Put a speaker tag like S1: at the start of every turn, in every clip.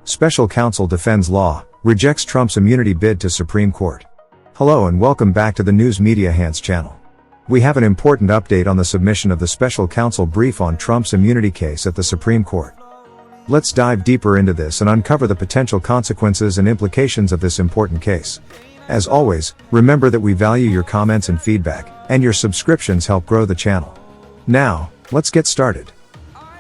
S1: Special counsel defends law, rejects Trump's immunity bid to Supreme Court. Hello and welcome back to the News Media Hands channel. We have an important update on the submission of the special counsel brief on Trump's immunity case at the Supreme Court. Let's dive deeper into this and uncover the potential consequences and implications of this important case. As always, remember that we value your comments and feedback, and your subscriptions help grow the channel. Now, let's get started.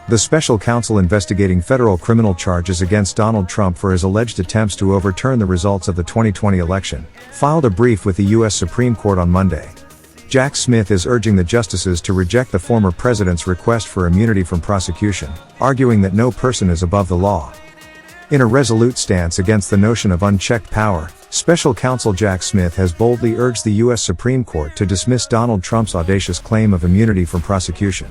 S1: The special counsel investigating federal criminal charges against Donald Trump for his alleged attempts to overturn the results of the 2020 election, filed a brief with the U.S. Supreme Court on Monday. Jack Smith is urging the justices to reject the former president's request for immunity from prosecution, arguing that no person is above the law. In a resolute stance against the notion of unchecked power, special counsel Jack Smith has boldly urged the U.S. Supreme Court to dismiss Donald Trump's audacious claim of immunity from prosecution.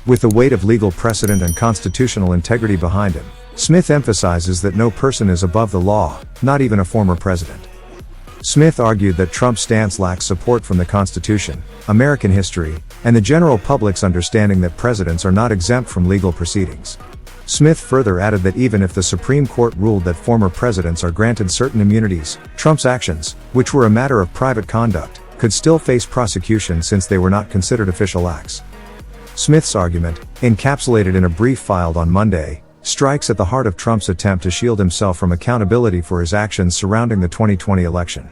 S1: With the weight of legal precedent and constitutional integrity behind him, Smith emphasizes that no person is above the law, not even a former president. Smith argued that Trump's stance lacks support from the Constitution, American history, and the general public's understanding that presidents are not exempt from legal proceedings. Smith further added that even if the Supreme Court ruled that former presidents are granted certain immunities, Trump's actions, which were a matter of private conduct, could still face prosecution since they were not considered official acts. Smith's argument, encapsulated in a brief filed on Monday, strikes at the heart of Trump's attempt to shield himself from accountability for his actions surrounding the 2020 election.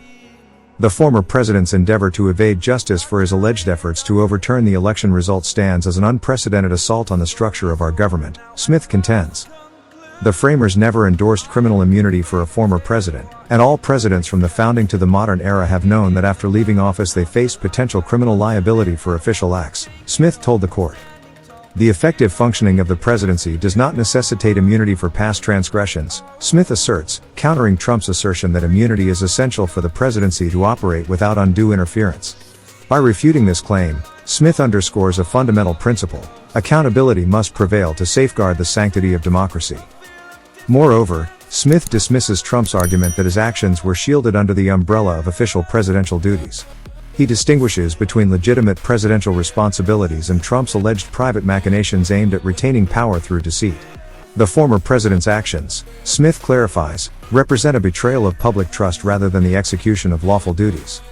S1: The former president's endeavor to evade justice for his alleged efforts to overturn the election results stands as an unprecedented assault on the structure of our government, Smith contends. The framers never endorsed criminal immunity for a former president, and all presidents from the founding to the modern era have known that after leaving office they faced potential criminal liability for official acts, Smith told the court. The effective functioning of the presidency does not necessitate immunity for past transgressions, Smith asserts, countering Trump's assertion that immunity is essential for the presidency to operate without undue interference. By refuting this claim, Smith underscores a fundamental principle: accountability must prevail to safeguard the sanctity of democracy. Moreover, Smith dismisses Trump's argument that his actions were shielded under the umbrella of official presidential duties. He distinguishes between legitimate presidential responsibilities and Trump's alleged private machinations aimed at retaining power through deceit. The former president's actions, Smith clarifies, represent a betrayal of public trust rather than the execution of lawful duties.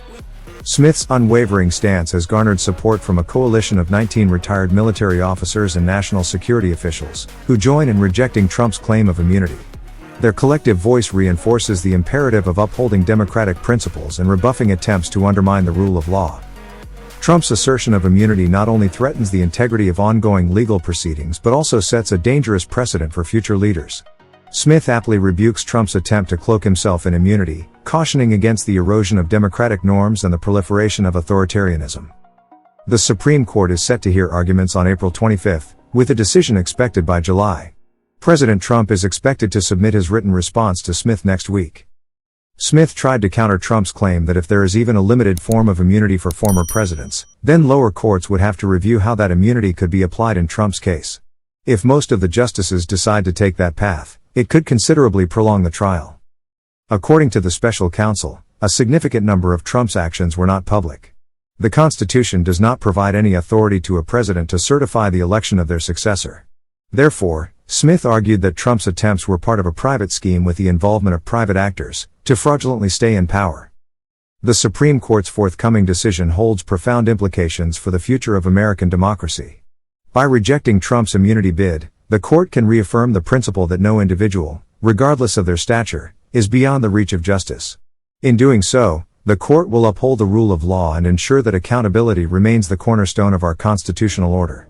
S1: Smith's unwavering stance has garnered support from a coalition of 19 retired military officers and national security officials, who join in rejecting Trump's claim of immunity. Their collective voice reinforces the imperative of upholding democratic principles and rebuffing attempts to undermine the rule of law. Trump's assertion of immunity not only threatens the integrity of ongoing legal proceedings but also sets a dangerous precedent for future leaders. Smith aptly rebukes Trump's attempt to cloak himself in immunity, cautioning against the erosion of democratic norms and the proliferation of authoritarianism. The Supreme Court is set to hear arguments on April 25, with a decision expected by July. President Trump is expected to submit his written response to Smith next week. Smith tried to counter Trump's claim that if there is even a limited form of immunity for former presidents, then lower courts would have to review how that immunity could be applied in Trump's case. If most of the justices decide to take that path, it could considerably prolong the trial. According to the special counsel, a significant number of Trump's actions were not public. The Constitution does not provide any authority to a president to certify the election of their successor. Therefore, Smith argued that Trump's attempts were part of a private scheme with the involvement of private actors, to fraudulently stay in power. The Supreme Court's forthcoming decision holds profound implications for the future of American democracy. By rejecting Trump's immunity bid, the court can reaffirm the principle that no individual, regardless of their stature, is beyond the reach of justice. In doing so, the court will uphold the rule of law and ensure that accountability remains the cornerstone of our constitutional order.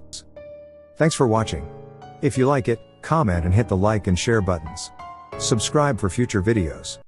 S1: Thanks for watching. If you like it, comment and hit the like and share buttons. Subscribe for future videos.